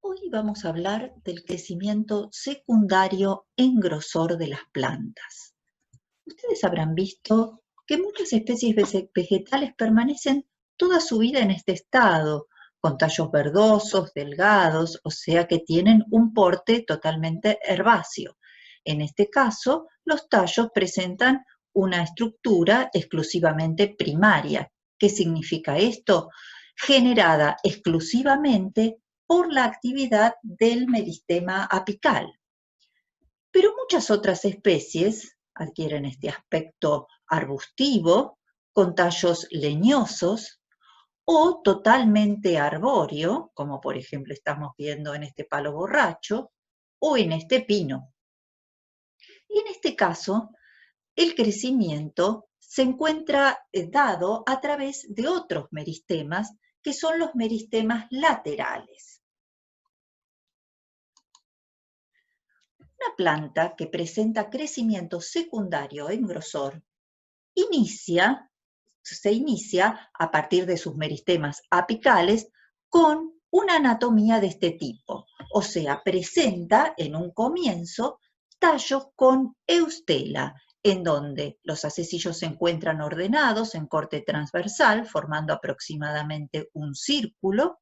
Hoy vamos a hablar del crecimiento secundario en grosor de las plantas. Ustedes habrán visto que muchas especies vegetales permanecen toda su vida en este estado, con tallos verdosos, delgados, o sea que tienen un porte totalmente herbáceo. En este caso, los tallos presentan una estructura exclusivamente primaria. ¿Qué significa esto? Generada exclusivamente por la actividad del meristema apical. Pero muchas otras especies adquieren este aspecto arbustivo, con tallos leñosos o totalmente arbóreo, como por ejemplo estamos viendo en este palo borracho o en este pino. Y en este caso, el crecimiento se encuentra dado a través de otros meristemas, que son los meristemas laterales. Una planta que presenta crecimiento secundario en grosor se inicia a partir de sus meristemas apicales con una anatomía de este tipo, o sea, presenta en un comienzo tallos con eustela, en donde los acecillos se encuentran ordenados en corte transversal, formando aproximadamente un círculo.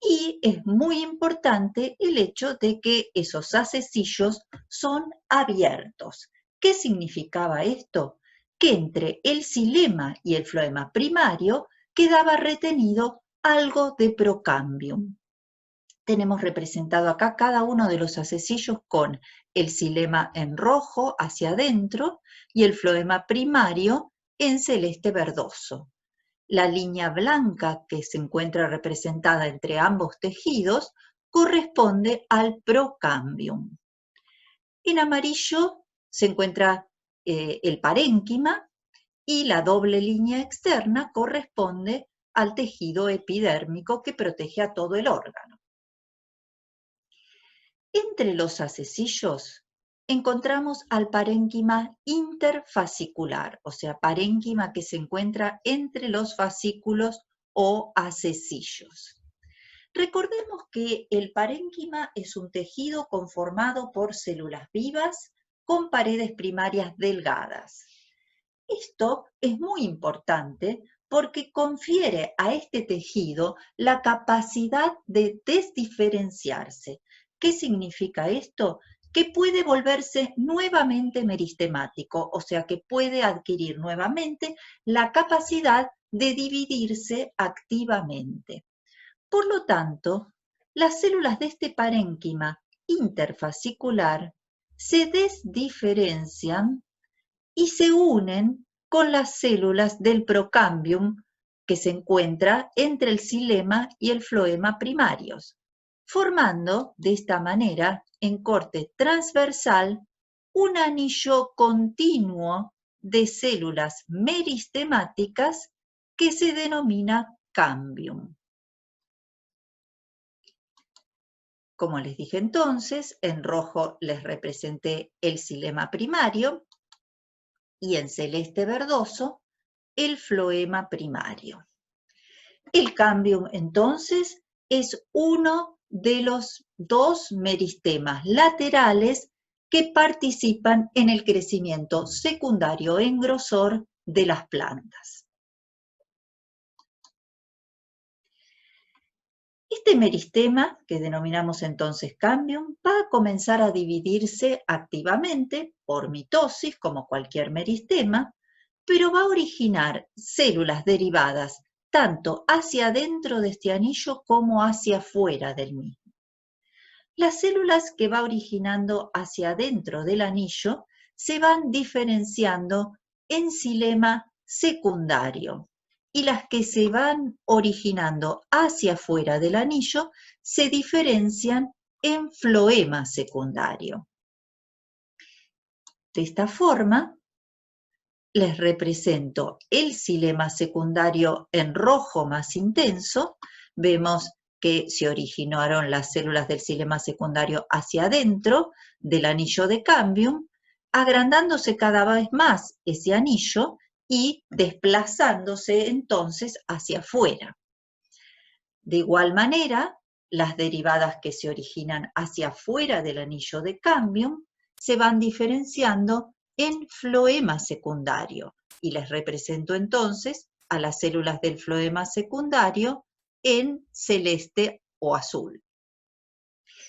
Y es muy importante el hecho de que esos acecillos son abiertos. ¿Qué significaba esto? Que entre el xilema y el floema primario quedaba retenido algo de procambium. Tenemos representado acá cada uno de los acecillos con el xilema en rojo hacia adentro y el floema primario en celeste verdoso. La línea blanca que se encuentra representada entre ambos tejidos corresponde al procambium. En amarillo se encuentra el parénquima y la doble línea externa corresponde al tejido epidérmico que protege a todo el órgano. Entre los acecillos encontramos al parénquima interfascicular, o sea, parénquima que se encuentra entre los fascículos o acecillos. Recordemos que el parénquima es un tejido conformado por células vivas con paredes primarias delgadas. Esto es muy importante porque confiere a este tejido la capacidad de desdiferenciarse. ¿Qué significa esto? Que puede volverse nuevamente meristemático, o sea que puede adquirir nuevamente la capacidad de dividirse activamente. Por lo tanto, las células de este parénquima interfascicular se desdiferencian y se unen con las células del procambium que se encuentra entre el xilema y el floema primarios, formando de esta manera, en corte transversal, un anillo continuo de células meristemáticas que se denomina cambium. Como les dije entonces, en rojo les representé el xilema primario y en celeste verdoso el floema primario. El cambium entonces es uno de los dos meristemas laterales que participan en el crecimiento secundario en grosor de las plantas. Este meristema, que denominamos entonces cambium, va a comenzar a dividirse activamente por mitosis, como cualquier meristema, pero va a originar células derivadas tanto hacia adentro de este anillo como hacia afuera del mismo. Las células que va originando hacia adentro del anillo se van diferenciando en xilema secundario, y las que se van originando hacia afuera del anillo se diferencian en floema secundario. De esta forma, les represento el xilema secundario en rojo más intenso. Vemos que se originaron las células del xilema secundario hacia adentro del anillo de cambium, agrandándose cada vez más ese anillo y desplazándose entonces hacia afuera. De igual manera, las derivadas que se originan hacia afuera del anillo de cambium se van diferenciando en floema secundario. Y les represento entonces a las células del floema secundario en celeste o azul.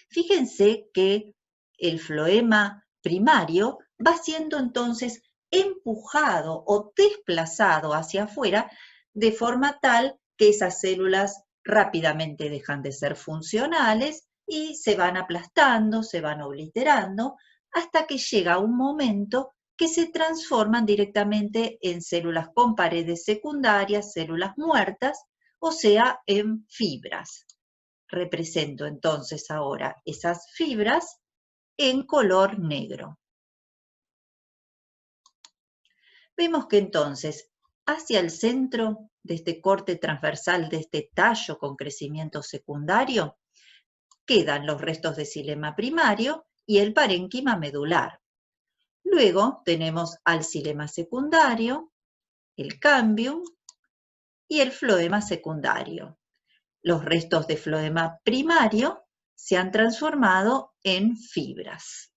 Fíjense que el floema primario va siendo entonces empujado o desplazado hacia afuera de forma tal que esas células rápidamente dejan de ser funcionales y se van aplastando, se van obliterando, hasta que llega un momento que se transforman directamente en células con paredes secundarias, células muertas, o sea, en fibras. Represento entonces ahora esas fibras en color negro. Vemos que entonces hacia el centro de este corte transversal, de este tallo con crecimiento secundario, quedan los restos de xilema primario y el parénquima medular. Luego tenemos al xilema secundario, el cambium y el floema secundario. Los restos de floema primario se han transformado en fibras.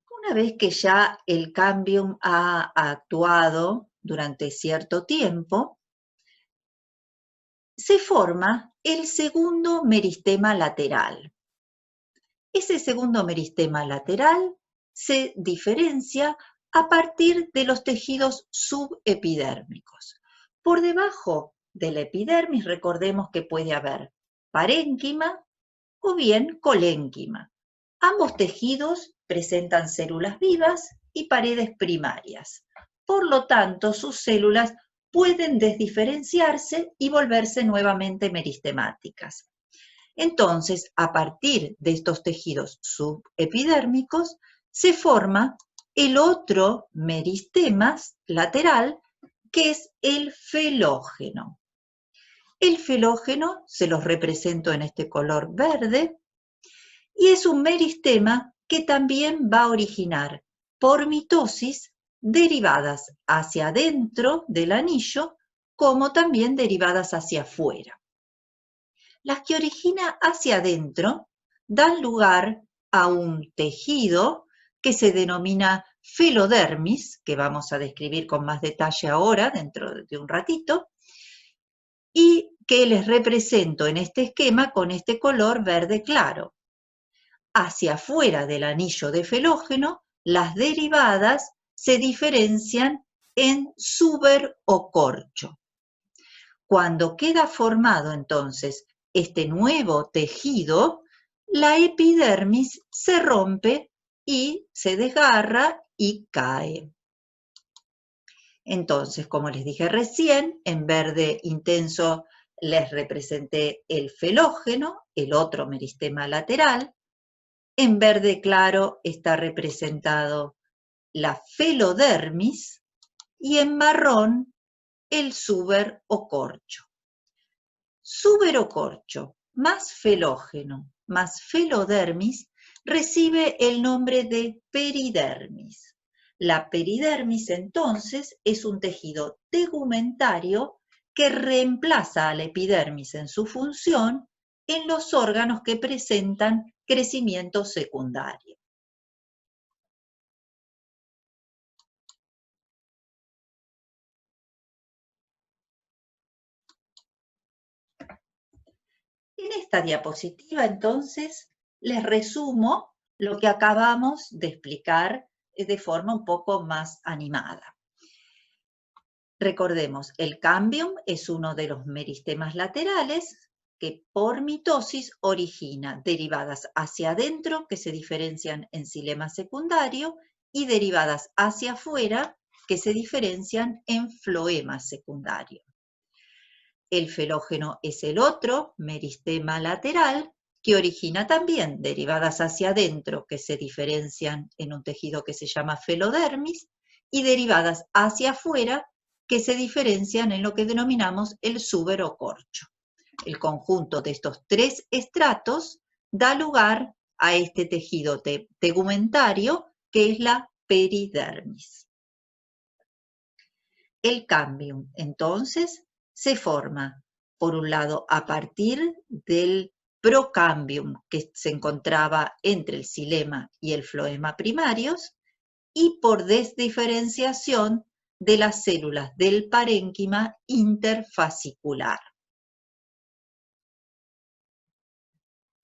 Una vez que ya el cambium ha actuado durante cierto tiempo, se forma el segundo meristema lateral. Ese segundo meristema lateral se diferencia a partir de los tejidos subepidérmicos. Por debajo de la epidermis, recordemos que puede haber parénquima o bien colénquima. Ambos tejidos presentan células vivas y paredes primarias. Por lo tanto, sus células pueden desdiferenciarse y volverse nuevamente meristemáticas. Entonces, a partir de estos tejidos subepidérmicos, se forma el otro meristema lateral, que es el felógeno. El felógeno se los represento en este color verde, y es un meristema que también va a originar por mitosis derivadas hacia adentro del anillo, como también derivadas hacia afuera. Las que origina hacia adentro dan lugar a un tejido que se denomina felodermis, que vamos a describir con más detalle ahora, dentro de un ratito, y que les represento en este esquema con este color verde claro. Hacia afuera del anillo de felógeno, las derivadas se diferencian en suber o corcho. Cuando queda formado entonces este nuevo tejido, la epidermis se rompe y se desgarra y cae. Entonces, como les dije recién, en verde intenso les representé el felógeno, el otro meristema lateral. En verde claro está representado la felodermis y en marrón el suber o corcho. Suber o corcho más felógeno más felodermis recibe el nombre de peridermis. La peridermis entonces es un tejido tegumentario que reemplaza a la epidermis en su función en los órganos que presentan crecimiento secundario. En esta diapositiva, entonces, les resumo lo que acabamos de explicar de forma un poco más animada. Recordemos, el cambium es uno de los meristemas laterales que por mitosis origina derivadas hacia adentro que se diferencian en xilema secundario y derivadas hacia afuera que se diferencian en floema secundario. El felógeno es el otro meristema lateral que origina también derivadas hacia adentro que se diferencian en un tejido que se llama felodermis y derivadas hacia afuera que se diferencian en lo que denominamos el suber o corcho. El conjunto de estos tres estratos da lugar a este tejido tegumentario que es la peridermis. El cambium, entonces, se forma, por un lado, a partir del procambium que se encontraba entre el xilema y el floema primarios, y por desdiferenciación de las células del parénquima interfascicular.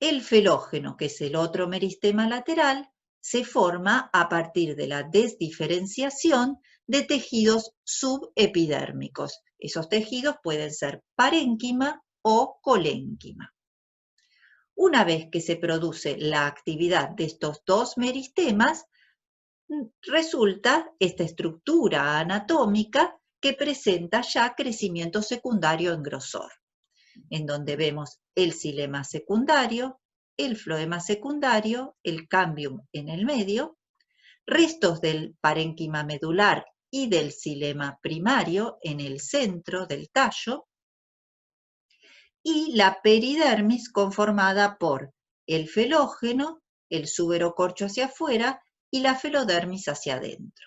El felógeno, que es el otro meristema lateral, se forma a partir de la desdiferenciación de tejidos subepidérmicos. Esos tejidos pueden ser parénquima o colénquima. Una vez que se produce la actividad de estos dos meristemas, resulta esta estructura anatómica que presenta ya crecimiento secundario en grosor, en donde vemos el xilema secundario, el floema secundario, el cambium en el medio, restos del parénquima medular y del xilema primario en el centro del tallo, y la peridermis conformada por el felógeno, el suberocorcho hacia afuera y la felodermis hacia adentro.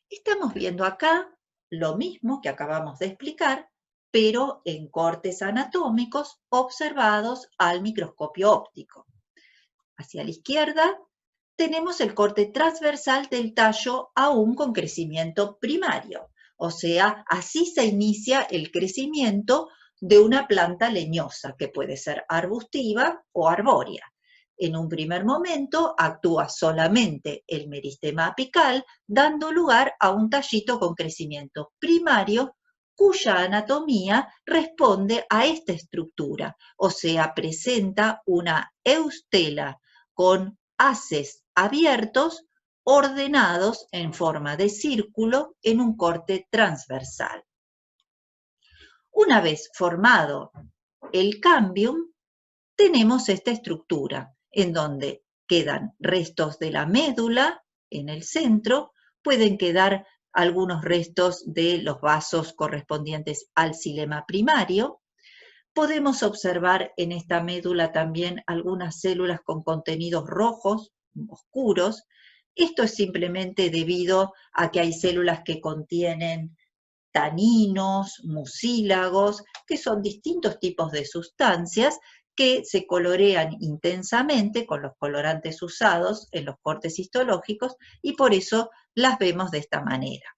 Estamos viendo acá lo mismo que acabamos de explicar, pero en cortes anatómicos observados al microscopio óptico. Hacia la izquierda tenemos el corte transversal del tallo aún con crecimiento primario, o sea, así se inicia el crecimiento de una planta leñosa, que puede ser arbustiva o arbórea. En un primer momento actúa solamente el meristema apical, dando lugar a un tallito con crecimiento primario, cuya anatomía responde a esta estructura, o sea, presenta una eustela con haces abiertos ordenados en forma de círculo en un corte transversal. Una vez formado el cambium, tenemos esta estructura en donde quedan restos de la médula en el centro, pueden quedar algunos restos de los vasos correspondientes al xilema primario. Podemos observar en esta médula también algunas células con contenidos rojos, oscuros. Esto es simplemente debido a que hay células que contienen taninos, mucílagos, que son distintos tipos de sustancias que se colorean intensamente con los colorantes usados en los cortes histológicos y por eso las vemos de esta manera.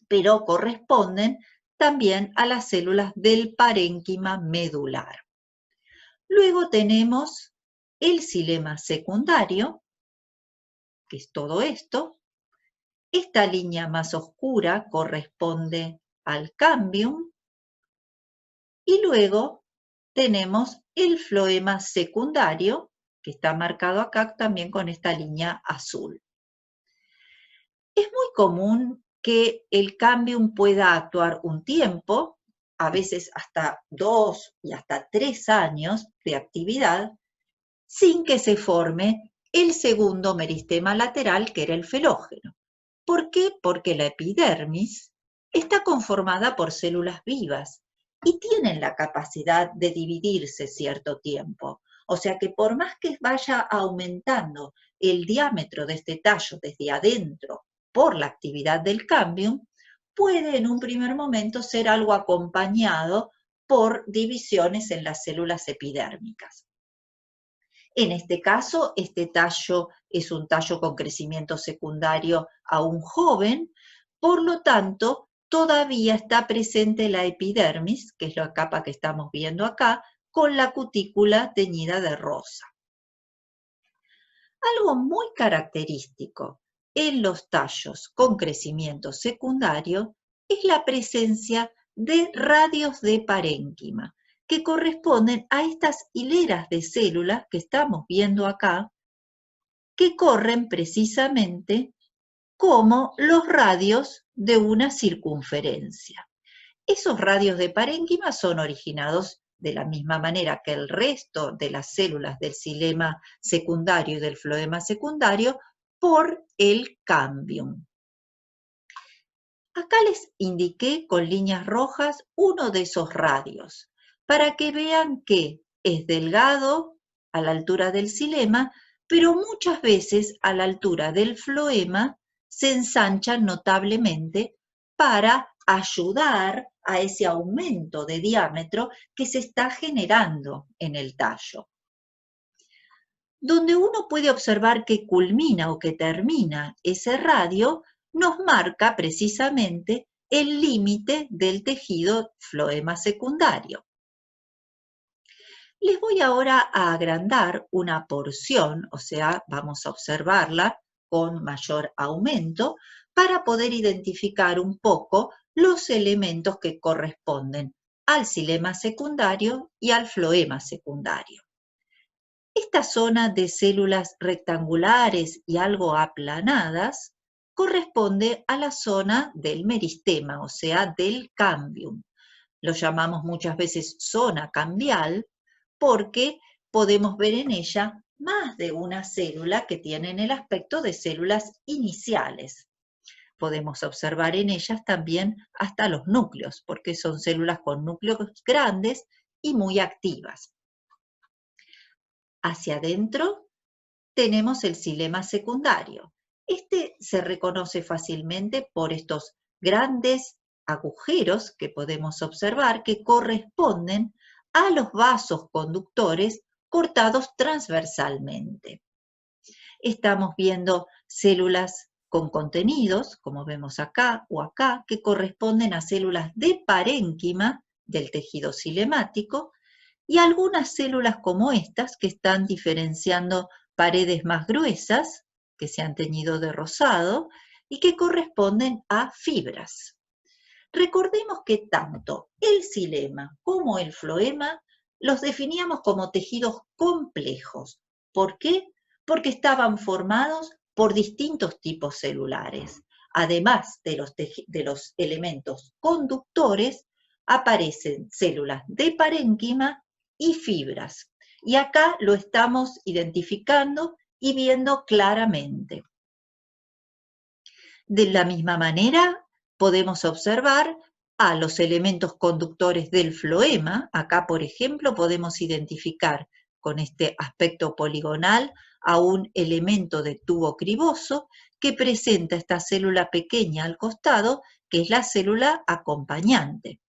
Pero corresponden también a las células del parénquima medular. Luego tenemos el xilema secundario, que es todo esto. Esta línea más oscura corresponde al cambium. Y luego tenemos el floema secundario, que está marcado acá también con esta línea azul. Es muy común que el cambium pueda actuar un tiempo, a veces hasta 2 y hasta 3 años de actividad, sin que se forme el segundo meristema lateral, que era el felógeno. ¿Por qué? Porque la epidermis está conformada por células vivas y tienen la capacidad de dividirse cierto tiempo. O sea que por más que vaya aumentando el diámetro de este tallo desde adentro por la actividad del cambium, puede en un primer momento ser algo acompañado por divisiones en las células epidérmicas. En este caso, este tallo es un tallo con crecimiento secundario aún joven, por lo tanto, todavía está presente la epidermis, que es la capa que estamos viendo acá, con la cutícula teñida de rosa. Algo muy característico en los tallos con crecimiento secundario es la presencia de radios de parénquima, que corresponden a estas hileras de células que estamos viendo acá, que corren precisamente como los radios de una circunferencia. Esos radios de parénquima son originados de la misma manera que el resto de las células del xilema secundario y del floema secundario por el cambium. Acá les indiqué con líneas rojas uno de esos radios, para que vean que es delgado, a la altura del xilema, pero muchas veces a la altura del floema se ensanchan notablemente para ayudar a ese aumento de diámetro que se está generando en el tallo. Donde uno puede observar que culmina o que termina ese radio, nos marca precisamente el límite del tejido floema secundario. Les voy ahora a agrandar una porción, o sea, vamos a observarla con mayor aumento para poder identificar un poco los elementos que corresponden al xilema secundario y al floema secundario. Esta zona de células rectangulares y algo aplanadas corresponde a la zona del meristema, o sea, del cambium. Lo llamamos muchas veces zona cambial porque podemos ver en ella más de una célula que tienen el aspecto de células iniciales. Podemos observar en ellas también hasta los núcleos, porque son células con núcleos grandes y muy activas. Hacia adentro tenemos el xilema secundario. Este se reconoce fácilmente por estos grandes agujeros que podemos observar que corresponden a los vasos conductores cortados transversalmente. Estamos viendo células con contenidos, como vemos acá o acá, que corresponden a células de parénquima del tejido cilemático, y algunas células como estas que están diferenciando paredes más gruesas, que se han teñido de rosado, y que corresponden a fibras. Recordemos que tanto el xilema como el floema los definíamos como tejidos complejos. ¿Por qué? Porque estaban formados por distintos tipos celulares. Además de los elementos conductores, aparecen células de parénquima y fibras. Y acá lo estamos identificando y viendo claramente. De la misma manera, podemos observar a los elementos conductores del floema. Acá, por ejemplo, podemos identificar con este aspecto poligonal a un elemento de tubo criboso que presenta esta célula pequeña al costado, que es la célula acompañante.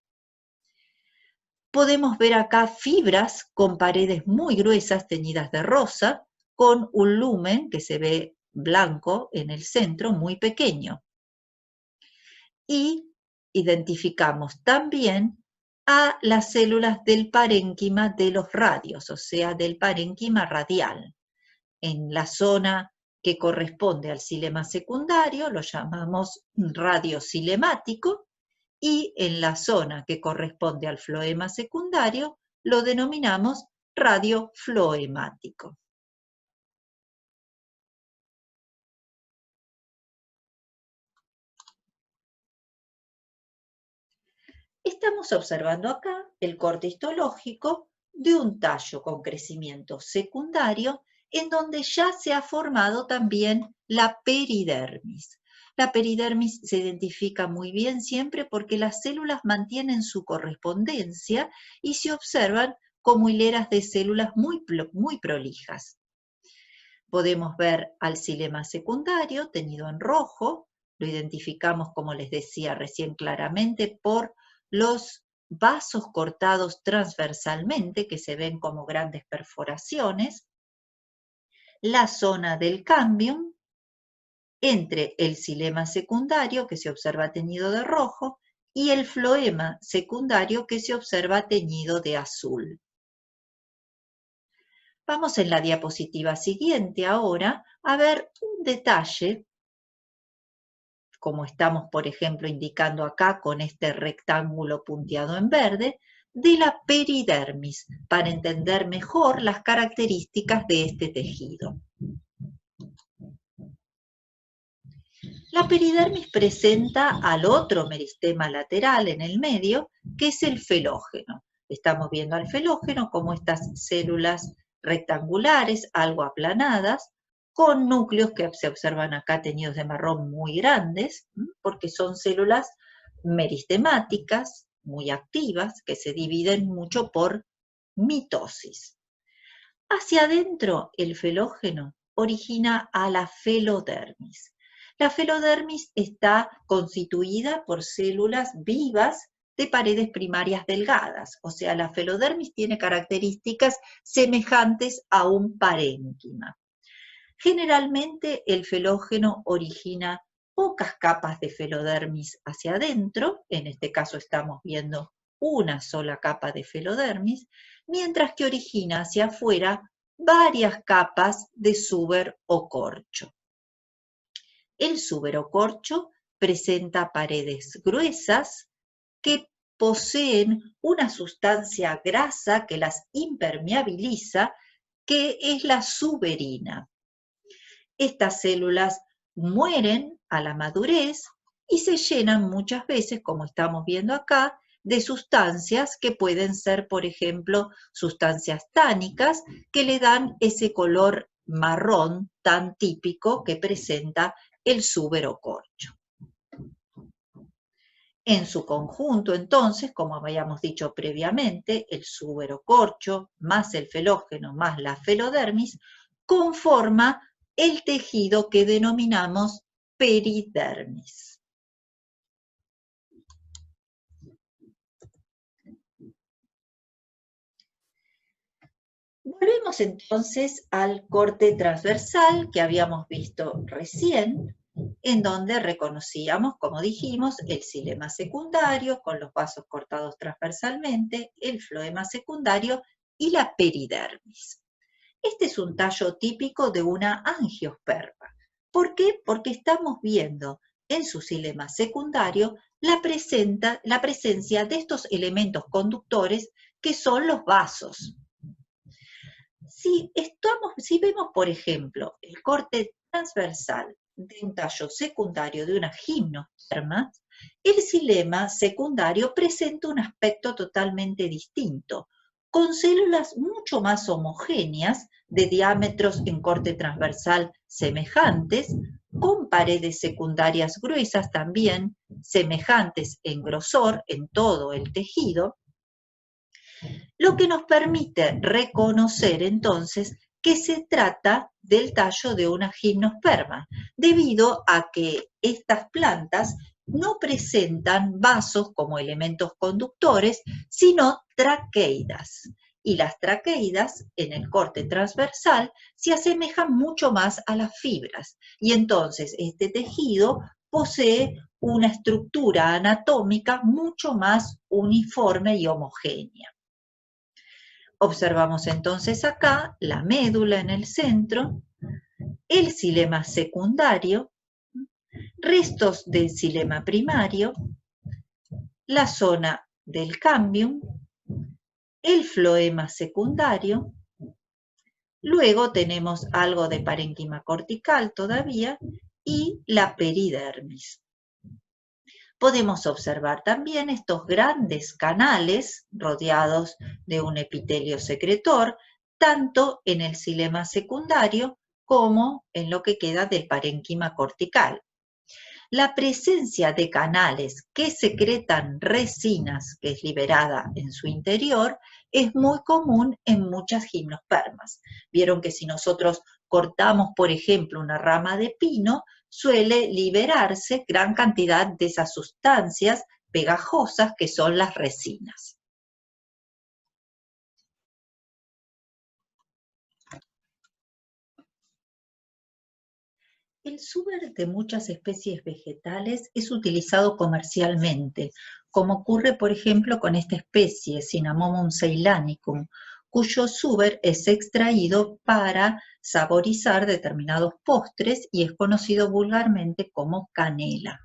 Podemos ver acá fibras con paredes muy gruesas teñidas de rosa, con un lumen que se ve blanco en el centro, muy pequeño. Y identificamos también a las células del parénquima de los radios, o sea, del parénquima radial. En la zona que corresponde al xilema secundario lo llamamos radio cilemático, y en la zona que corresponde al floema secundario lo denominamos radio floemático. Estamos observando acá el corte histológico de un tallo con crecimiento secundario en donde ya se ha formado también la peridermis. La peridermis se identifica muy bien siempre porque las células mantienen su correspondencia y se observan como hileras de células muy prolijas. Podemos ver al xilema secundario teñido en rojo, lo identificamos, como les decía recién claramente, por los vasos cortados transversalmente, que se ven como grandes perforaciones, la zona del cambium, entre el xilema secundario, que se observa teñido de rojo, y el floema secundario, que se observa teñido de azul. Vamos en la diapositiva siguiente ahora a ver un detalle, como estamos, por ejemplo, indicando acá con este rectángulo punteado en verde, de la peridermis, para entender mejor las características de este tejido. La peridermis presenta al otro meristema lateral en el medio, que es el felógeno. Estamos viendo al felógeno como estas células rectangulares, algo aplanadas, con núcleos que se observan acá teñidos de marrón muy grandes, porque son células meristemáticas, muy activas, que se dividen mucho por mitosis. Hacia adentro, el felógeno origina a la felodermis. La felodermis está constituida por células vivas de paredes primarias delgadas, o sea, la felodermis tiene características semejantes a un parénquima. Generalmente el felógeno origina pocas capas de felodermis hacia adentro, en este caso estamos viendo una sola capa de felodermis, mientras que origina hacia afuera varias capas de súber o corcho. El súber o corcho presenta paredes gruesas que poseen una sustancia grasa que las impermeabiliza, que es la suberina. Estas células mueren a la madurez y se llenan muchas veces, como estamos viendo acá, de sustancias que pueden ser, por ejemplo, sustancias tánicas que le dan ese color marrón tan típico que presenta el súber o corcho. En su conjunto, entonces, como habíamos dicho previamente, el súber o corcho más el felógeno más la felodermis conforma el tejido que denominamos peridermis. Volvemos entonces al corte transversal que habíamos visto recién, en donde reconocíamos, como dijimos, el xilema secundario con los vasos cortados transversalmente, el floema secundario y la peridermis. Este es un tallo típico de una angiosperma. ¿Por qué? Porque estamos viendo en su xilema secundario la presencia de estos elementos conductores que son los vasos. Si vemos, por ejemplo, el corte transversal de un tallo secundario de una gimnosperma, el xilema secundario presenta un aspecto totalmente distinto, con células mucho más homogéneas, de diámetros en corte transversal semejantes, con paredes secundarias gruesas también, semejantes en grosor en todo el tejido, lo que nos permite reconocer entonces que se trata del tallo de una gimnosperma, debido a que estas plantas no presentan vasos como elementos conductores, sino traqueidas. Y las traqueidas en el corte transversal se asemejan mucho más a las fibras. Y entonces este tejido posee una estructura anatómica mucho más uniforme y homogénea. Observamos entonces acá la médula en el centro, el xilema secundario, restos del xilema primario, la zona del cambium, el floema secundario, luego tenemos algo de parénquima cortical todavía y la peridermis. Podemos observar también estos grandes canales rodeados de un epitelio secretor, tanto en el xilema secundario como en lo que queda del parénquima cortical. La presencia de canales que secretan resinas, que es liberada en su interior, es muy común en muchas gimnospermas. Vieron que si nosotros cortamos, por ejemplo, una rama de pino, suele liberarse gran cantidad de esas sustancias pegajosas que son las resinas. El súber de muchas especies vegetales es utilizado comercialmente, como ocurre por ejemplo con esta especie, Cinnamomum ceylanicum, cuyo súber es extraído para saborizar determinados postres y es conocido vulgarmente como canela.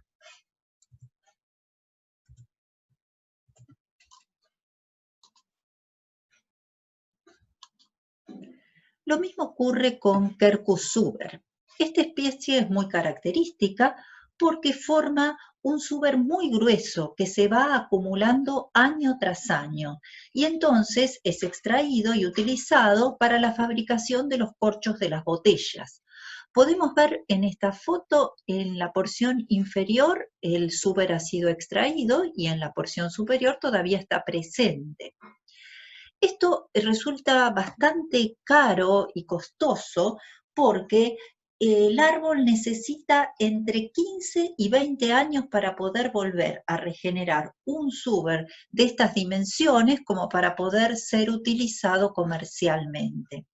Lo mismo ocurre con Quercus suber. Esta especie es muy característica porque forma un súber muy grueso que se va acumulando año tras año y entonces es extraído y utilizado para la fabricación de los corchos de las botellas. Podemos ver en esta foto, en la porción inferior el súber ha sido extraído y en la porción superior todavía está presente. Esto resulta bastante caro y costoso porque el árbol necesita entre 15 y 20 años para poder volver a regenerar un suber de estas dimensiones como para poder ser utilizado comercialmente.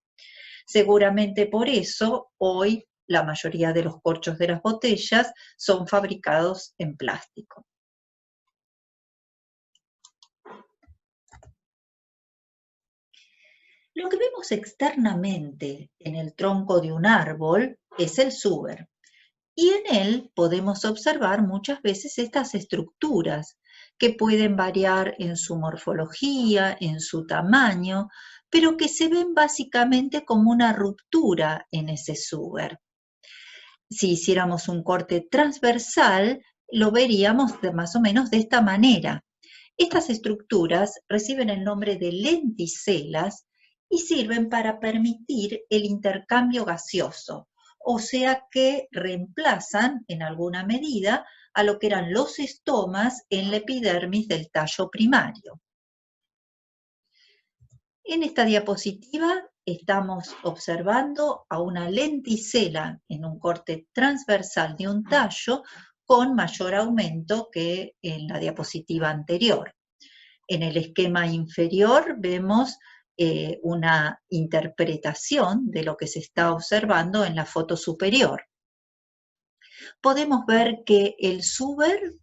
Seguramente por eso hoy la mayoría de los corchos de las botellas son fabricados en plástico. Lo que vemos externamente en el tronco de un árbol es el suber, y en él podemos observar muchas veces estas estructuras que pueden variar en su morfología, en su tamaño, pero que se ven básicamente como una ruptura en ese suber. Si hiciéramos un corte transversal, lo veríamos más o menos de esta manera. Estas estructuras reciben el nombre de lenticelas y sirven para permitir el intercambio gaseoso, o sea que reemplazan en alguna medida a lo que eran los estomas en la epidermis del tallo primario. En esta diapositiva estamos observando a una lenticela en un corte transversal de un tallo con mayor aumento que en la diapositiva anterior. En el esquema inferior vemos una interpretación de lo que se está observando en la foto superior. Podemos ver que el suber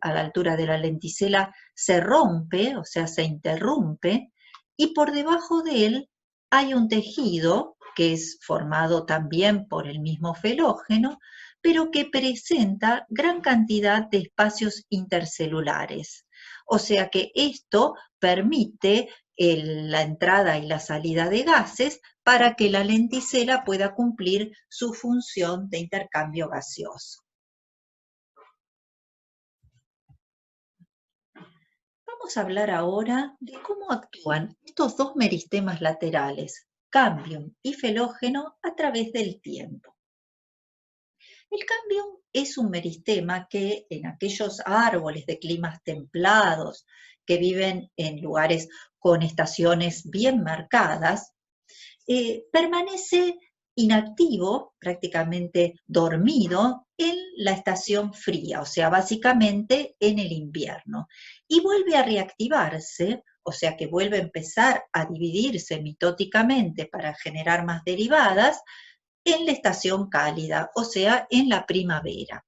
a la altura de la lenticela se rompe, o sea, se interrumpe, y por debajo de él hay un tejido que es formado también por el mismo felógeno, pero que presenta gran cantidad de espacios intercelulares. O sea que esto permite la entrada y la salida de gases para que la lenticela pueda cumplir su función de intercambio gaseoso. Vamos a hablar ahora de cómo actúan estos dos meristemas laterales, cambium y felógeno, a través del tiempo. El cambium es un meristema que en aquellos árboles de climas templados que viven en lugares con estaciones bien marcadas, permanece inactivo, prácticamente dormido, en la estación fría, o sea, básicamente en el invierno, y vuelve a reactivarse, o sea que vuelve a empezar a dividirse mitóticamente para generar más derivadas en la estación cálida, o sea, en la primavera.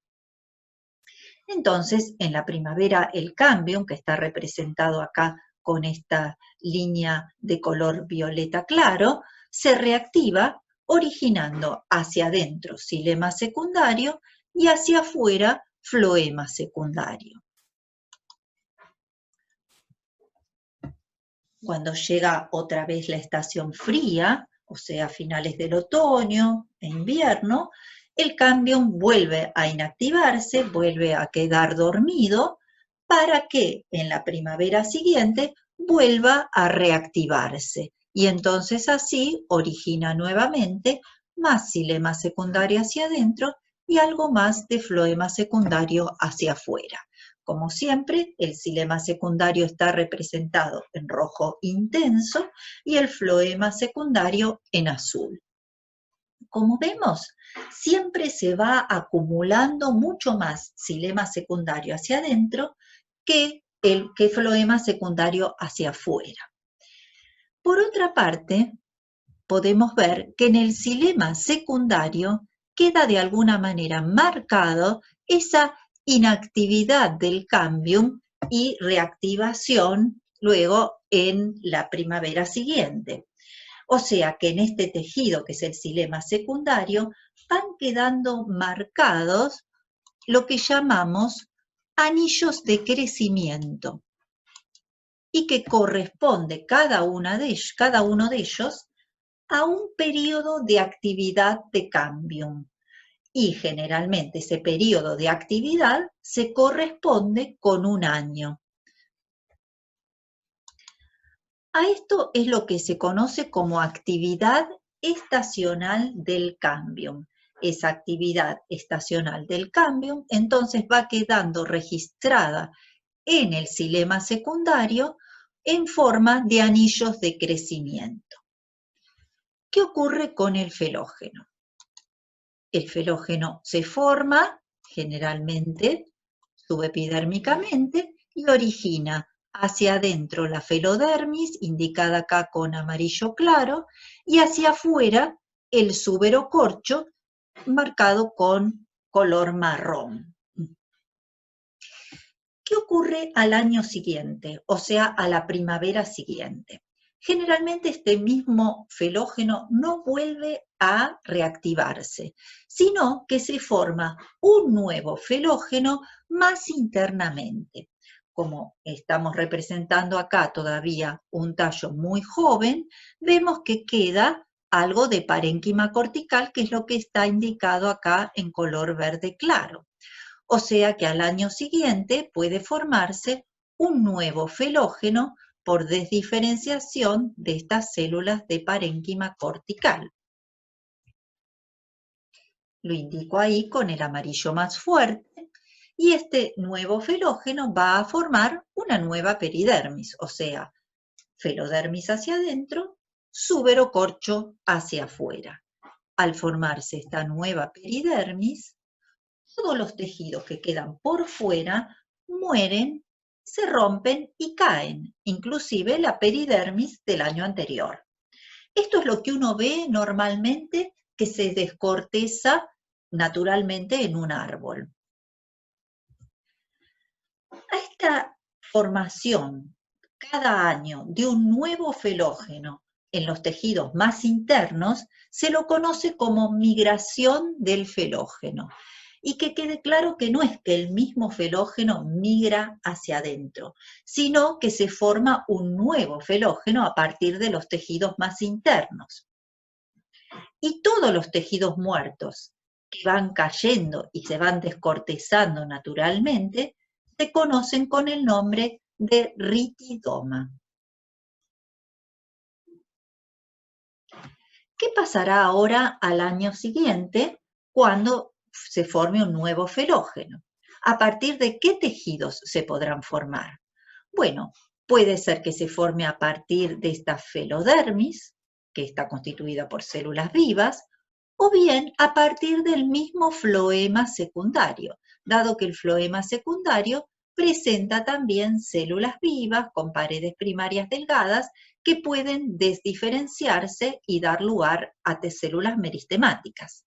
Entonces, en la primavera el cambium, que está representado acá con esta línea de color violeta claro, se reactiva originando hacia adentro xilema secundario y hacia afuera floema secundario. Cuando llega otra vez la estación fría, o sea, finales del otoño e invierno, el cambium vuelve a inactivarse, vuelve a quedar dormido, para que en la primavera siguiente vuelva a reactivarse. Y entonces así origina nuevamente más xilema secundario hacia adentro y algo más de floema secundario hacia afuera. Como siempre, el xilema secundario está representado en rojo intenso y el floema secundario en azul. Como vemos, siempre se va acumulando mucho más xilema secundario hacia adentro que floema secundario hacia afuera. Por otra parte, podemos ver que en el xilema secundario queda de alguna manera marcado esa inactividad del cambium y reactivación luego en la primavera siguiente. O sea que en este tejido, que es el xilema secundario, van quedando marcados lo que llamamos anillos de crecimiento, y que corresponde cada uno de ellos a un periodo de actividad de cambium. Y generalmente ese periodo de actividad se corresponde con un año. A esto es lo que se conoce como actividad estacional del cambium. Esa actividad estacional del cambium entonces va quedando registrada en el xilema secundario en forma de anillos de crecimiento. ¿Qué ocurre con el felógeno? El felógeno se forma generalmente subepidérmicamente y origina hacia adentro la felodermis, indicada acá con amarillo claro, y hacia afuera el suberocorcho, marcado con color marrón. ¿Qué ocurre al año siguiente, o sea, a la primavera siguiente? Generalmente este mismo felógeno no vuelve a reactivarse, sino que se forma un nuevo felógeno más internamente. Como estamos representando acá todavía un tallo muy joven, vemos que queda algo de parénquima cortical, que es lo que está indicado acá en color verde claro. O sea que al año siguiente puede formarse un nuevo felógeno por desdiferenciación de estas células de parénquima cortical. Lo indico ahí con el amarillo más fuerte, y este nuevo felógeno va a formar una nueva peridermis, o sea, felodermis hacia adentro, suberocorcho hacia afuera. Al formarse esta nueva peridermis, todos los tejidos que quedan por fuera mueren, se rompen y caen, inclusive la peridermis del año anterior. Esto es lo que uno ve normalmente que se descorteza naturalmente en un árbol. A esta formación cada año de un nuevo felógeno en los tejidos más internos se lo conoce como migración del felógeno. Y que quede claro que no es que el mismo felógeno migra hacia adentro, sino que se forma un nuevo felógeno a partir de los tejidos más internos. Y todos los tejidos muertos que van cayendo y se van descortezando naturalmente, se conocen con el nombre de ritidoma. ¿Qué pasará ahora al año siguiente cuando se forme un nuevo felógeno? ¿A partir de qué tejidos se podrán formar? Bueno, puede ser que se forme a partir de esta felodermis, que está constituida por células vivas, o bien a partir del mismo floema secundario, dado que el floema secundario presenta también células vivas con paredes primarias delgadas que pueden desdiferenciarse y dar lugar a células meristemáticas.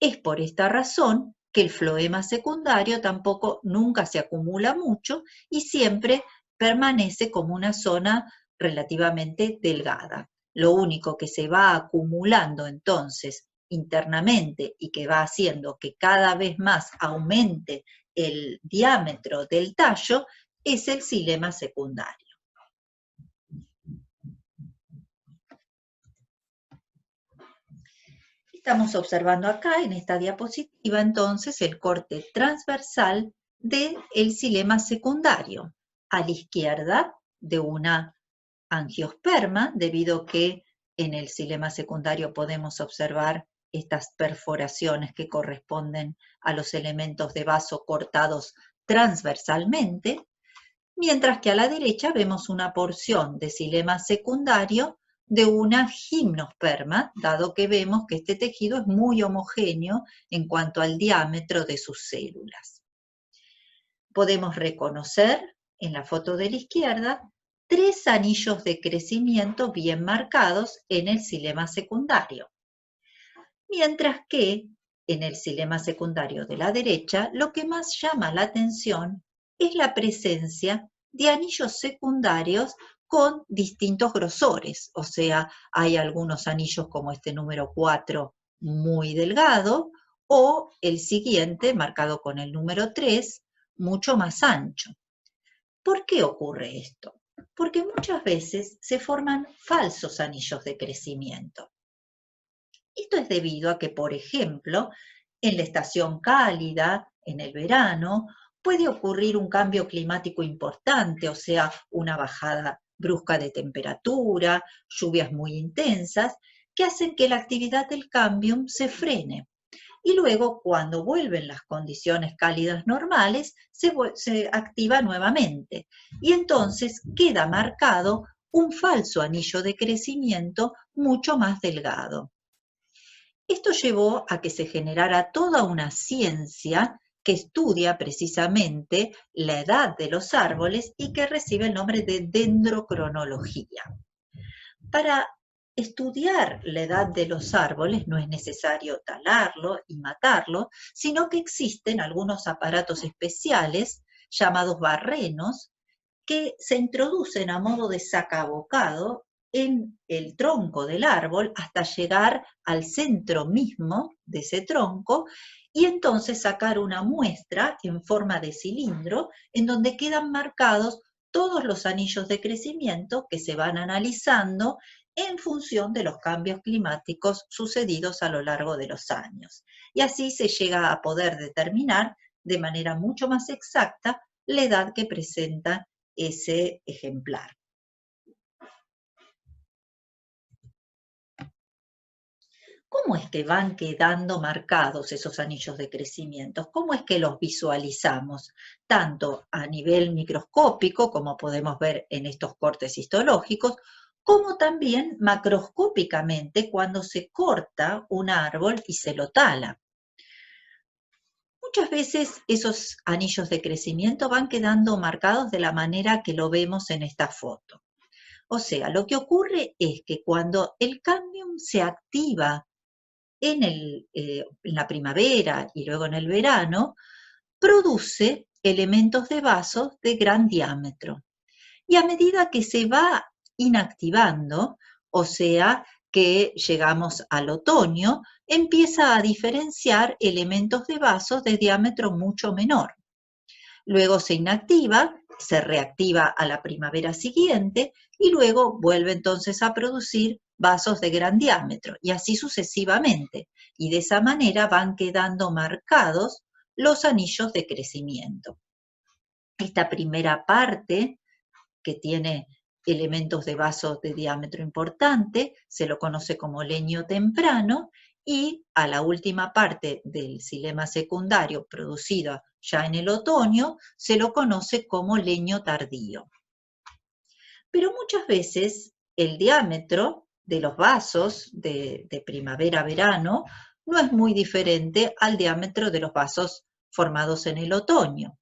Es por esta razón que el floema secundario tampoco nunca se acumula mucho y siempre permanece como una zona relativamente delgada. Lo único que se va acumulando entonces internamente y que va haciendo que cada vez más aumente el diámetro del tallo es el xilema secundario. Estamos observando acá en esta diapositiva entonces el corte transversal del xilema secundario. A la izquierda de una angiosperma, debido que en el xilema secundario podemos observar estas perforaciones que corresponden a los elementos de vaso cortados transversalmente, mientras que a la derecha vemos una porción de xilema secundario de una gimnosperma, dado que vemos que este tejido es muy homogéneo en cuanto al diámetro de sus células. Podemos reconocer en la foto de la izquierda 3 anillos de crecimiento bien marcados en el xilema secundario, mientras que en el xilema secundario de la derecha lo que más llama la atención es la presencia de anillos secundarios con distintos grosores, o sea, hay algunos anillos como este número 4 muy delgado, o el siguiente, marcado con el número 3, mucho más ancho. ¿Por qué ocurre esto? Porque muchas veces se forman falsos anillos de crecimiento. Esto es debido a que, por ejemplo, en la estación cálida, en el verano, puede ocurrir un cambio climático importante, o sea, una bajada brusca de temperatura, lluvias muy intensas, que hacen que la actividad del cámbium se frene. y luego cuando vuelven las condiciones cálidas normales, se activa nuevamente. Y entonces queda marcado un falso anillo de crecimiento mucho más delgado. Esto llevó a que se generara toda una ciencia que estudia precisamente la edad de los árboles y que recibe el nombre de dendrocronología. Para estudiar la edad de los árboles no es necesario talarlo y matarlo, sino que existen algunos aparatos especiales llamados barrenos que se introducen a modo de sacabocado en el tronco del árbol hasta llegar al centro mismo de ese tronco y entonces sacar una muestra en forma de cilindro en donde quedan marcados todos los anillos de crecimiento que se van analizando en función de los cambios climáticos sucedidos a lo largo de los años. Y así se llega a poder determinar de manera mucho más exacta la edad que presenta ese ejemplar. ¿Cómo es que van quedando marcados esos anillos de crecimiento? ¿Cómo es que los visualizamos? Tanto a nivel microscópico, como podemos ver en estos cortes histológicos, como también macroscópicamente cuando se corta un árbol y se lo tala. Muchas veces esos anillos de crecimiento van quedando marcados de la manera que lo vemos en esta foto. O sea, lo que ocurre es que cuando el cámbium se activa en la primavera y luego en el verano, produce elementos de vasos de gran diámetro. Y a medida que se va inactivando, o sea, que llegamos al otoño, empieza a diferenciar elementos de vasos de diámetro mucho menor. Luego se inactiva, se reactiva a la primavera siguiente y luego vuelve entonces a producir vasos de gran diámetro y así sucesivamente. Y de esa manera van quedando marcados los anillos de crecimiento. Esta primera parte, que tiene elementos de vasos de diámetro importante, se lo conoce como leño temprano, y a la última parte del xilema secundario producido ya en el otoño, se lo conoce como leño tardío. Pero muchas veces el diámetro de los vasos de primavera-verano no es muy diferente al diámetro de los vasos formados en el otoño.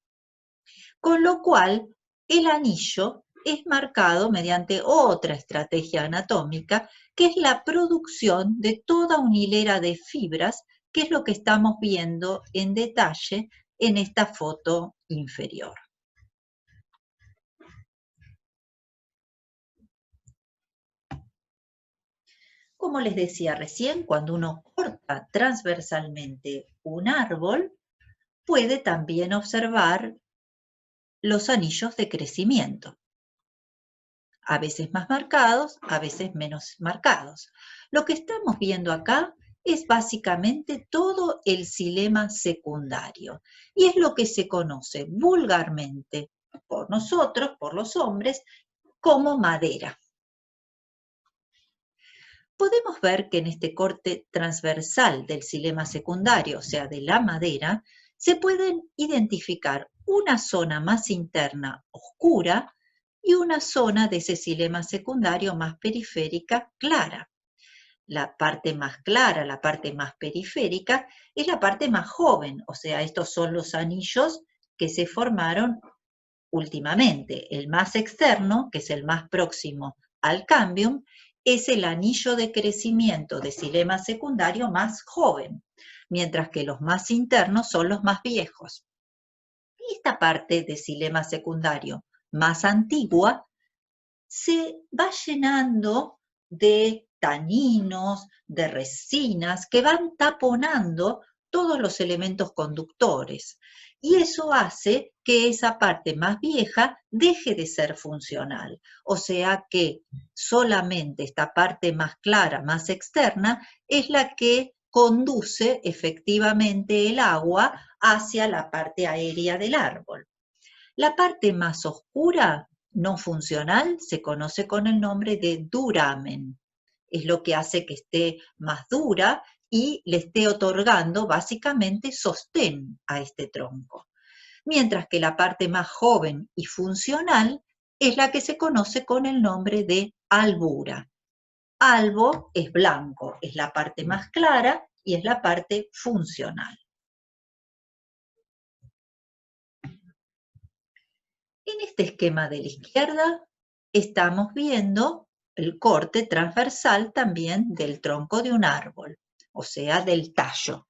Con lo cual, el anillo es marcado mediante otra estrategia anatómica, que es la producción de toda una hilera de fibras, que es lo que estamos viendo en detalle en esta foto inferior. Como les decía recién, cuando uno corta transversalmente un árbol, puede también observar los anillos de crecimiento, a veces más marcados, a veces menos marcados. Lo que estamos viendo acá es básicamente todo el xilema secundario y es lo que se conoce vulgarmente por nosotros, por los hombres, como madera. Podemos ver que en este corte transversal del xilema secundario, o sea, de la madera, se pueden identificar una zona más interna oscura y una zona de ese xilema secundario más periférica clara. La parte más clara, la parte más periférica, es la parte más joven, o sea, estos son los anillos que se formaron últimamente. El más externo, que es el más próximo al cámbium, es el anillo de crecimiento de xilema secundario más joven, mientras que los más internos son los más viejos. Y esta parte de xilema secundario más antigua se va llenando de taninos, de resinas, que van taponando todos los elementos conductores. Y eso hace que esa parte más vieja deje de ser funcional. O sea que solamente esta parte más clara, más externa, es la que conduce efectivamente el agua hacia la parte aérea del árbol. La parte más oscura, no funcional, se conoce con el nombre de duramen. Es lo que hace que esté más dura y le esté otorgando básicamente sostén a este tronco. Mientras que la parte más joven y funcional es la que se conoce con el nombre de albura. Albo es blanco, es la parte más clara y es la parte funcional. En este esquema de la izquierda estamos viendo el corte transversal también del tronco de un árbol, o sea, del tallo,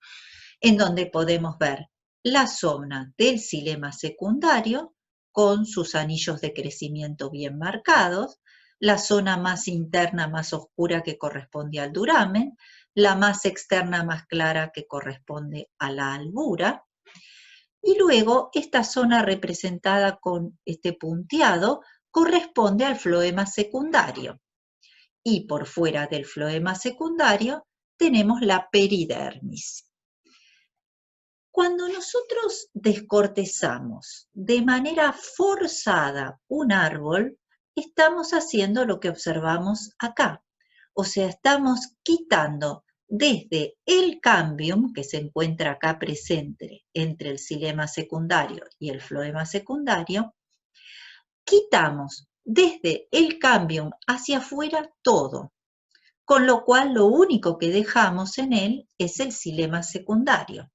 en donde podemos ver la zona del xilema secundario con sus anillos de crecimiento bien marcados, la zona más interna más oscura que corresponde al duramen, la más externa más clara que corresponde a la albura, y luego esta zona representada con este punteado corresponde al floema secundario. Y por fuera del floema secundario tenemos la peridermis. Cuando nosotros descortezamos de manera forzada un árbol, estamos haciendo lo que observamos acá. O sea, estamos quitando desde el cambium, que se encuentra acá presente entre el xilema secundario y el floema secundario, quitamos desde el cambium hacia afuera todo, con lo cual lo único que dejamos en él es el xilema secundario.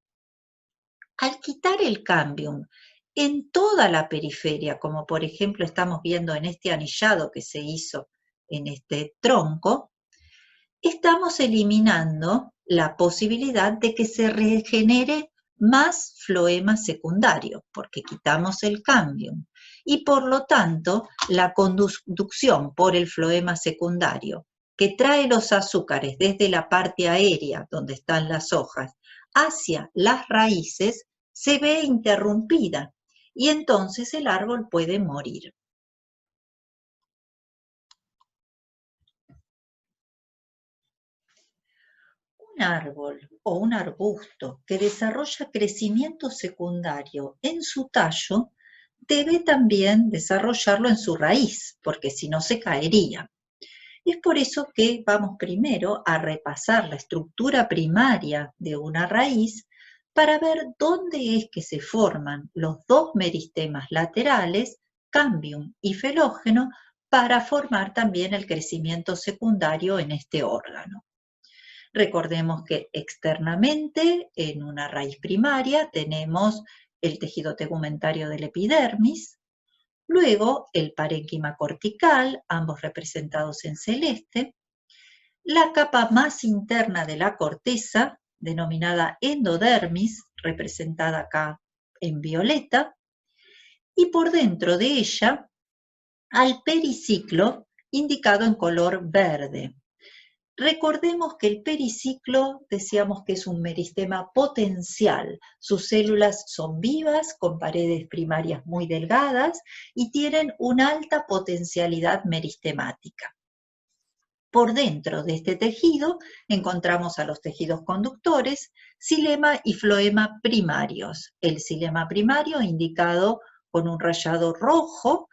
Al quitar el cambium en toda la periferia, como por ejemplo estamos viendo en este anillado que se hizo en este tronco, estamos eliminando la posibilidad de que se regenere más floema secundario, porque quitamos el cambium. Y por lo tanto, la conducción por el floema secundario, que trae los azúcares desde la parte aérea, donde están las hojas, hacia las raíces, se ve interrumpida y entonces el árbol puede morir. Un árbol o un arbusto que desarrolla crecimiento secundario en su tallo debe también desarrollarlo en su raíz, porque si no se caería. Es por eso que vamos primero a repasar la estructura primaria de una raíz para ver dónde es que se forman los dos meristemas laterales, cambium y felógeno, para formar también el crecimiento secundario en este órgano. Recordemos que externamente, en una raíz primaria, tenemos el tejido tegumentario del epidermis, luego el parénquima cortical, ambos representados en celeste, la capa más interna de la corteza, denominada endodermis, representada acá en violeta, y por dentro de ella al periciclo, indicado en color verde. Recordemos que el periciclo, decíamos que es un meristema potencial. Sus células son vivas, con paredes primarias muy delgadas y tienen una alta potencialidad meristemática. Por dentro de este tejido encontramos a los tejidos conductores, xilema y floema primarios. El xilema primario indicado con un rayado rojo,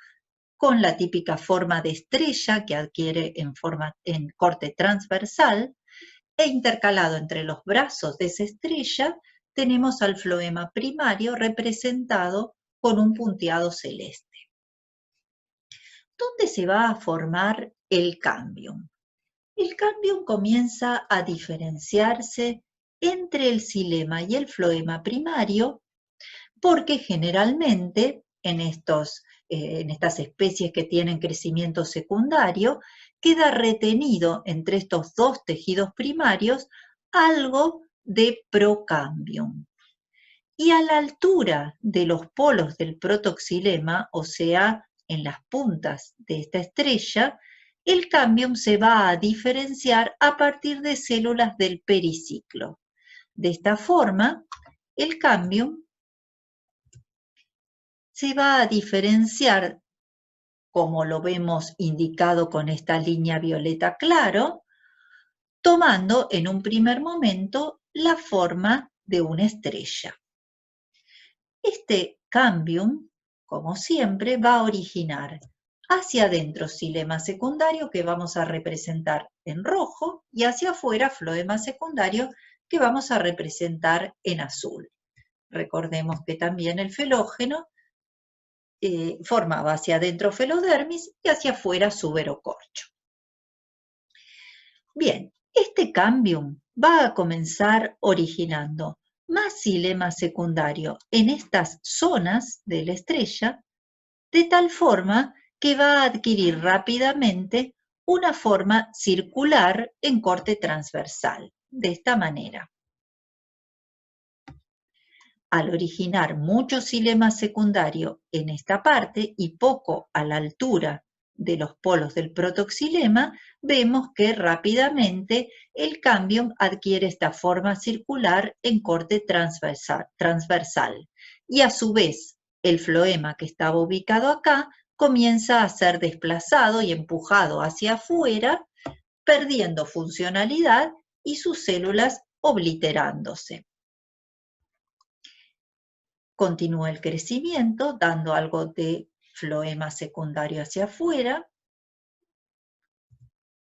con la típica forma de estrella que adquiere en corte transversal, e intercalado entre los brazos de esa estrella tenemos al floema primario representado con un punteado celeste. ¿Dónde se va a formar el cambium? El cambium comienza a diferenciarse entre el xilema y el floema primario porque generalmente en estas especies que tienen crecimiento secundario, queda retenido entre estos dos tejidos primarios algo de procambium. Y a la altura de los polos del protoxilema, o sea, en las puntas de esta estrella, el cambium se va a diferenciar a partir de células del periciclo. De esta forma, el cambium se va a diferenciar, como lo vemos indicado con esta línea violeta claro, tomando en un primer momento la forma de una estrella. Este cambium, como siempre, va a originar hacia adentro xilema secundario, que vamos a representar en rojo, y hacia afuera floema secundario, que vamos a representar en azul. Recordemos que también el felógeno formaba hacia adentro felodermis y hacia afuera suberocorcho. Bien, este cambium va a comenzar originando más xilema secundario en estas zonas de la estrella, de tal forma que va a adquirir rápidamente una forma circular en corte transversal, de esta manera. Al originar mucho xilema secundario en esta parte y poco a la altura de los polos del protoxilema, vemos que rápidamente el cambium adquiere esta forma circular en corte transversal. Y a su vez, el floema que estaba ubicado acá comienza a ser desplazado y empujado hacia afuera, perdiendo funcionalidad y sus células obliterándose. Continúa el crecimiento, dando algo de floema secundario hacia afuera.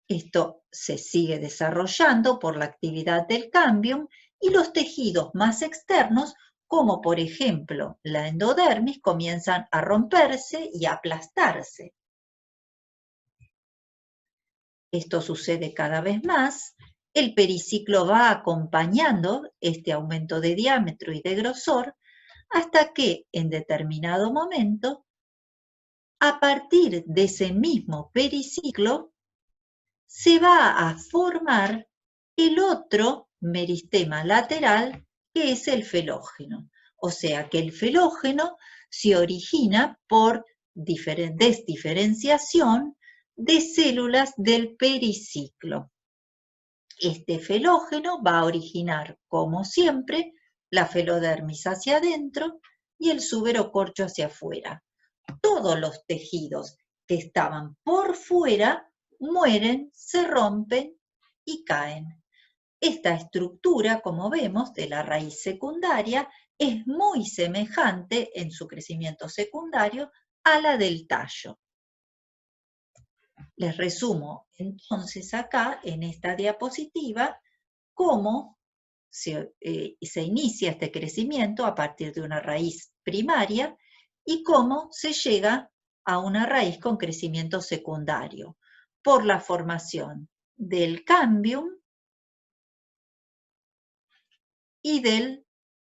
Esto se sigue desarrollando por la actividad del cambium y los tejidos más externos, como por ejemplo la endodermis, comienzan a romperse y a aplastarse. Esto sucede cada vez más. El periciclo va acompañando este aumento de diámetro y de grosor hasta que en determinado momento, a partir de ese mismo periciclo, se va a formar el otro meristema lateral, que es el felógeno. O sea que el felógeno se origina por desdiferenciación de células del periciclo. Este felógeno va a originar, como siempre, la felodermis hacia adentro y el suberocorcho hacia afuera. Todos los tejidos que estaban por fuera mueren, se rompen y caen. Esta estructura, como vemos, de la raíz secundaria es muy semejante en su crecimiento secundario a la del tallo. Les resumo entonces acá en esta diapositiva cómo se inicia este crecimiento a partir de una raíz primaria y cómo se llega a una raíz con crecimiento secundario por la formación del cambium y del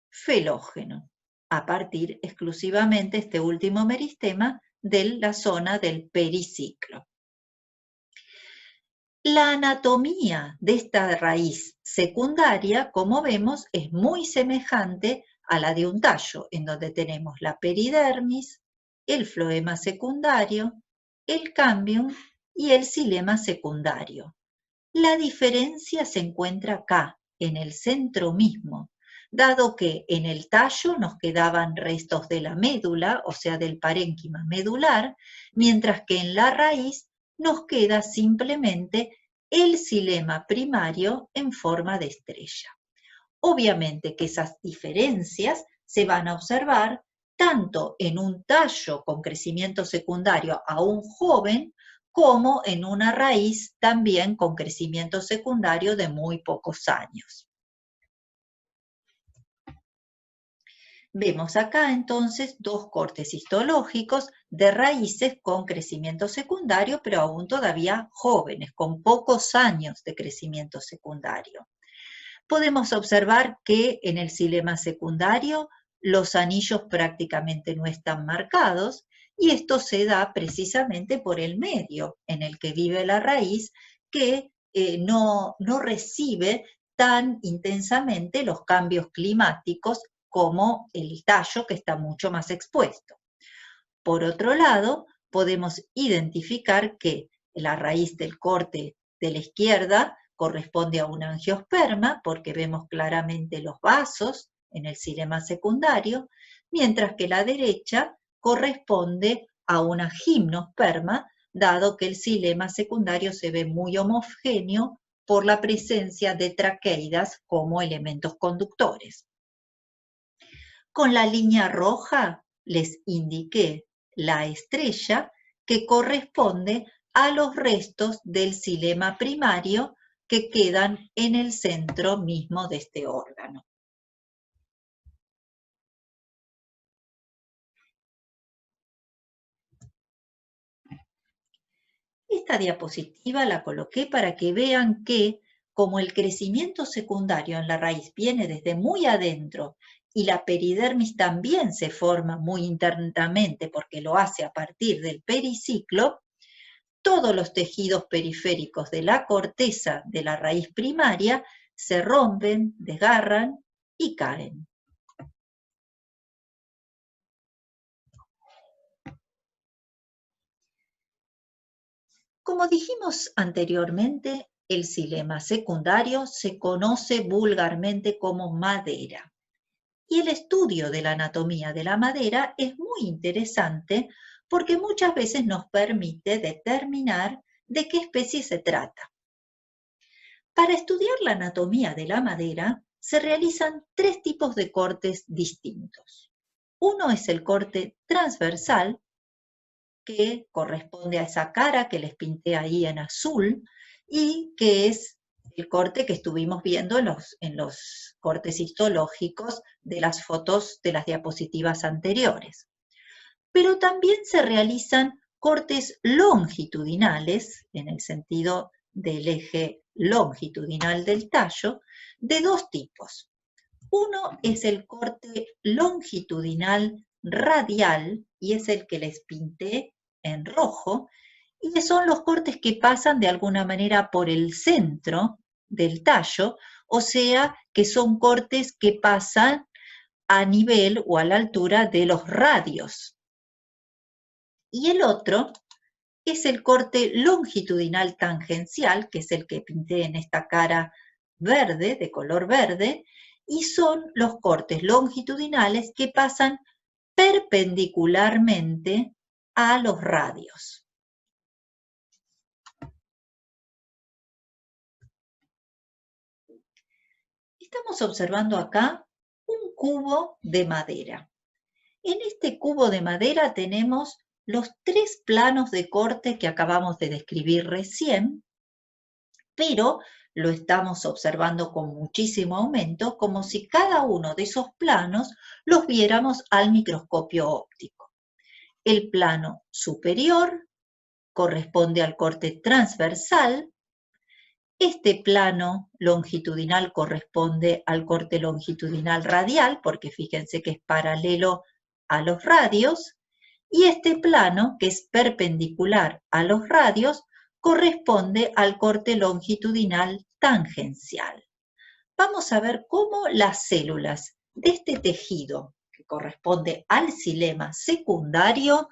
felógeno, a partir exclusivamente, este último meristema, de la zona del periciclo. La anatomía de esta raíz secundaria, como vemos, es muy semejante a la de un tallo, en donde tenemos la peridermis, el floema secundario, el cambium y el xilema secundario. La diferencia se encuentra acá, en el centro mismo, dado que en el tallo nos quedaban restos de la médula, o sea, del parénquima medular, mientras que en la raíz nos queda simplemente el xilema primario en forma de estrella. Obviamente que esas diferencias se van a observar tanto en un tallo con crecimiento secundario aún joven, como en una raíz también con crecimiento secundario de muy pocos años. Vemos acá entonces dos cortes histológicos de raíces con crecimiento secundario, pero aún todavía jóvenes, con pocos años de crecimiento secundario. Podemos observar que en el xilema secundario los anillos prácticamente no están marcados y esto se da precisamente por el medio en el que vive la raíz, que no recibe tan intensamente los cambios climáticos como el tallo, que está mucho más expuesto. Por otro lado, podemos identificar que la raíz del corte de la izquierda corresponde a un angiosperma, porque vemos claramente los vasos en el xilema secundario, mientras que la derecha corresponde a una gimnosperma, dado que el xilema secundario se ve muy homogéneo por la presencia de traqueidas como elementos conductores. Con la línea roja les indiqué la estrella que corresponde a los restos del xilema primario que quedan en el centro mismo de este órgano. Esta diapositiva la coloqué para que vean que, como el crecimiento secundario en la raíz viene desde muy adentro y la peridermis también se forma muy internamente porque lo hace a partir del periciclo, todos los tejidos periféricos de la corteza de la raíz primaria se rompen, desgarran y caen. Como dijimos anteriormente, el xilema secundario se conoce vulgarmente como madera. Y el estudio de la anatomía de la madera es muy interesante porque muchas veces nos permite determinar de qué especie se trata. Para estudiar la anatomía de la madera se realizan tres tipos de cortes distintos. Uno es el corte transversal, que corresponde a esa cara que les pinté ahí en azul y que es el corte que estuvimos viendo en los cortes histológicos de las fotos de las diapositivas anteriores. Pero también se realizan cortes longitudinales, en el sentido del eje longitudinal del tallo, de dos tipos. Uno es el corte longitudinal radial, y es el que les pinté en rojo, y son los cortes que pasan de alguna manera por el centro del tallo, o sea, que son cortes que pasan a nivel o a la altura de los radios. Y el otro es el corte longitudinal tangencial, que es el que pinté en esta cara verde, de color verde, y son los cortes longitudinales que pasan perpendicularmente a los radios. Estamos observando acá un cubo de madera. En este cubo de madera tenemos los tres planos de corte que acabamos de describir recién, pero lo estamos observando con muchísimo aumento, como si cada uno de esos planos los viéramos al microscopio óptico. El plano superior corresponde al corte transversal, este plano longitudinal corresponde al corte longitudinal radial, porque fíjense que es paralelo a los radios, y este plano, que es perpendicular a los radios, corresponde al corte longitudinal tangencial. Vamos a ver cómo las células de este tejido, que corresponde al xilema secundario,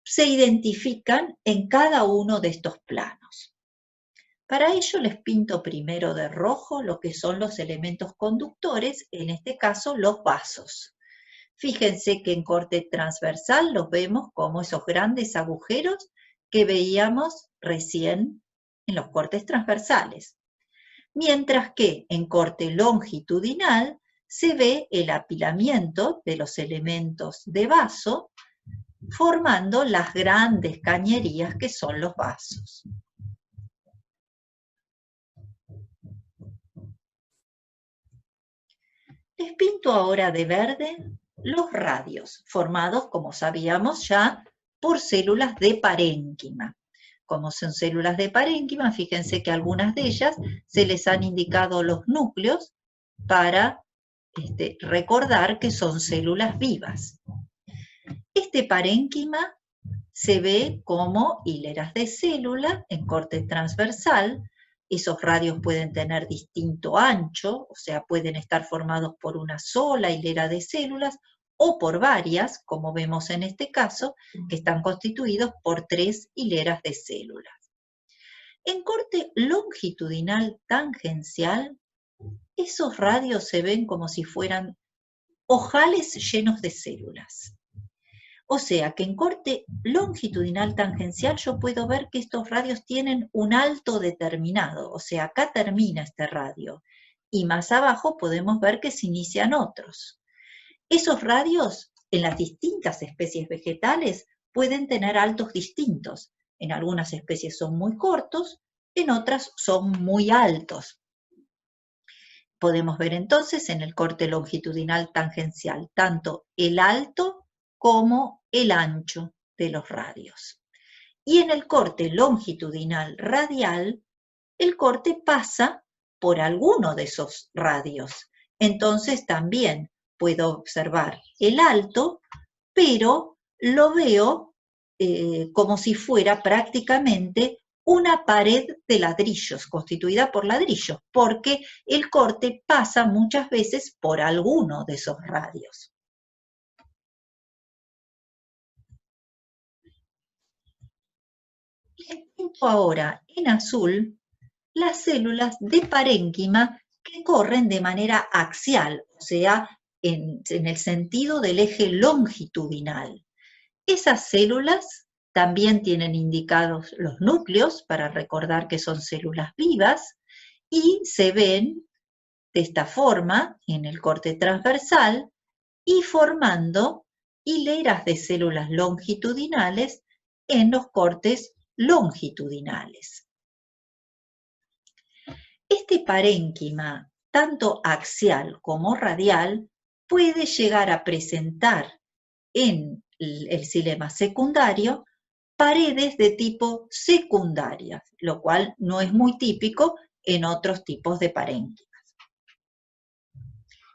se identifican en cada uno de estos planos. Para ello les pinto primero de rojo lo que son los elementos conductores, en este caso los vasos. Fíjense que en corte transversal los vemos como esos grandes agujeros que veíamos recién en los cortes transversales. Mientras que en corte longitudinal se ve el apilamiento de los elementos de vaso formando las grandes cañerías que son los vasos. Les pinto ahora de verde los radios, formados, como sabíamos ya, por células de parénquima. Como son células de parénquima, fíjense que algunas de ellas se les han indicado los núcleos para recordar que son células vivas. Este parénquima se ve como hileras de célula en corte transversal. Esos radios pueden tener distinto ancho, o sea, pueden estar formados por una sola hilera de células o por varias, como vemos en este caso, que están constituidos por 3 hileras de células. En corte longitudinal tangencial, esos radios se ven como si fueran ojales llenos de células. O sea que en corte longitudinal tangencial yo puedo ver que estos radios tienen un alto determinado, o sea, acá termina este radio, y más abajo podemos ver que se inician otros. Esos radios en las distintas especies vegetales pueden tener altos distintos. En algunas especies son muy cortos en otras son muy altos. Podemos ver entonces en el corte longitudinal tangencial tanto el alto como el ancho de los radios. Y en el corte longitudinal radial, el corte pasa por alguno de esos radios. Entonces también puedo observar el alto, pero lo veo como si fuera prácticamente una pared de ladrillos, constituida por ladrillos, porque el corte pasa muchas veces por alguno de esos radios. Les pinto ahora en azul las células de parénquima que corren de manera axial, o sea, en el sentido del eje longitudinal. Esas células también tienen indicados los núcleos para recordar que son células vivas y se ven de esta forma en el corte transversal y formando hileras de células longitudinales en los cortes longitudinales. Este parénquima, tanto axial como radial, puede llegar a presentar en el xilema secundario paredes de tipo secundarias, lo cual no es muy típico en otros tipos de parénquimas.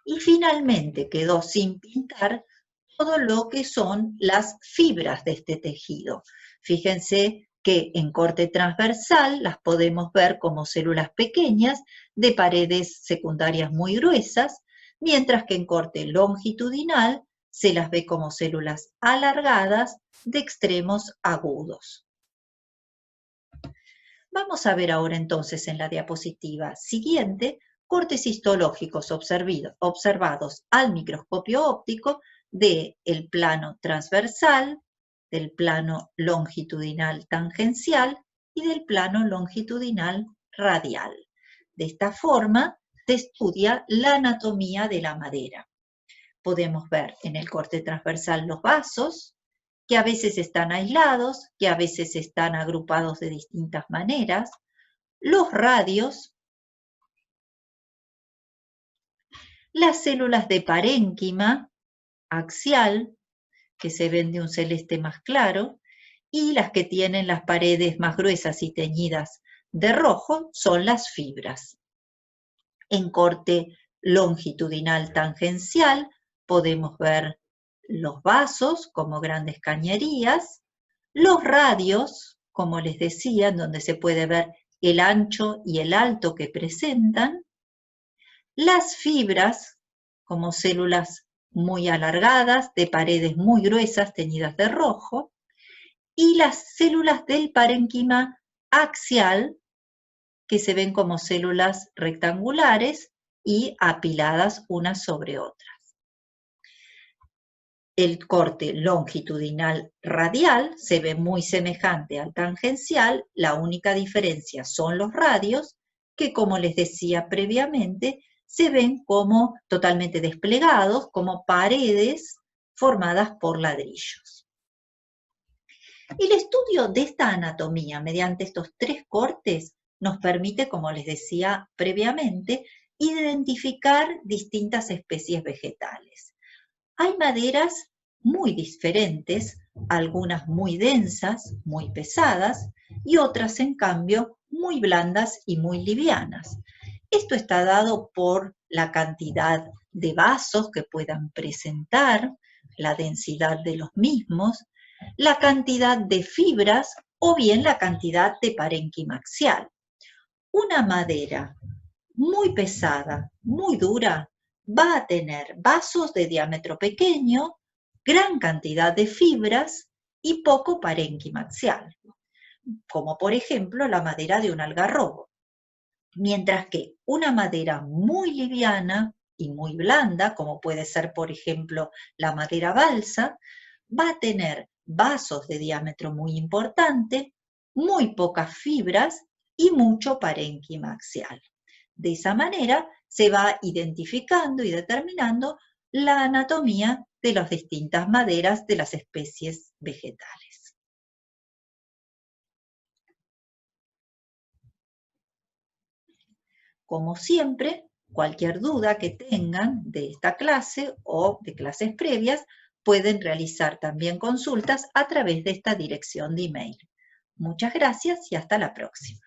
Y finalmente quedó sin pintar todo lo que son las fibras de este tejido. Fíjense que en corte transversal las podemos ver como células pequeñas de paredes secundarias muy gruesas, mientras que en corte longitudinal se las ve como células alargadas de extremos agudos. Vamos a ver ahora entonces en la diapositiva siguiente cortes histológicos observados al microscopio óptico del plano transversal, del plano longitudinal tangencial y del plano longitudinal radial. De esta forma se estudia la anatomía de la madera. Podemos ver en el corte transversal los vasos, que a veces están aislados, que a veces están agrupados de distintas maneras, los radios, las células de parénquima axial, que se ven de un celeste más claro, y las que tienen las paredes más gruesas y teñidas de rojo son las fibras. En corte longitudinal tangencial podemos ver los vasos como grandes cañerías, los radios, como les decía, en donde se puede ver el ancho y el alto que presentan, las fibras como células muy alargadas, de paredes muy gruesas teñidas de rojo, y las células del parénquima axial, que se ven como células rectangulares y apiladas unas sobre otras. El corte longitudinal radial se ve muy semejante al tangencial, la única diferencia son los radios, que como les decía previamente, se ven como totalmente desplegados, como paredes formadas por ladrillos. El estudio de esta anatomía mediante estos tres cortes nos permite, como les decía previamente, identificar distintas especies vegetales. Hay maderas muy diferentes, algunas muy densas, muy pesadas, y otras, en cambio, muy blandas y muy livianas. Esto está dado por la cantidad de vasos que puedan presentar, la densidad de los mismos, la cantidad de fibras o bien la cantidad de parénquima axial. Una madera muy pesada, muy dura, va a tener vasos de diámetro pequeño, gran cantidad de fibras y poco parénquima axial, como por ejemplo la madera de un algarrobo. Mientras que una madera muy liviana y muy blanda, como puede ser por ejemplo la madera balsa, va a tener vasos de diámetro muy importante, muy pocas fibras y mucho parénquima axial. De esa manera se va identificando y determinando la anatomía de las distintas maderas de las especies vegetales. Como siempre, cualquier duda que tengan de esta clase o de clases previas, pueden realizar también consultas a través de esta dirección de email. Muchas gracias y hasta la próxima.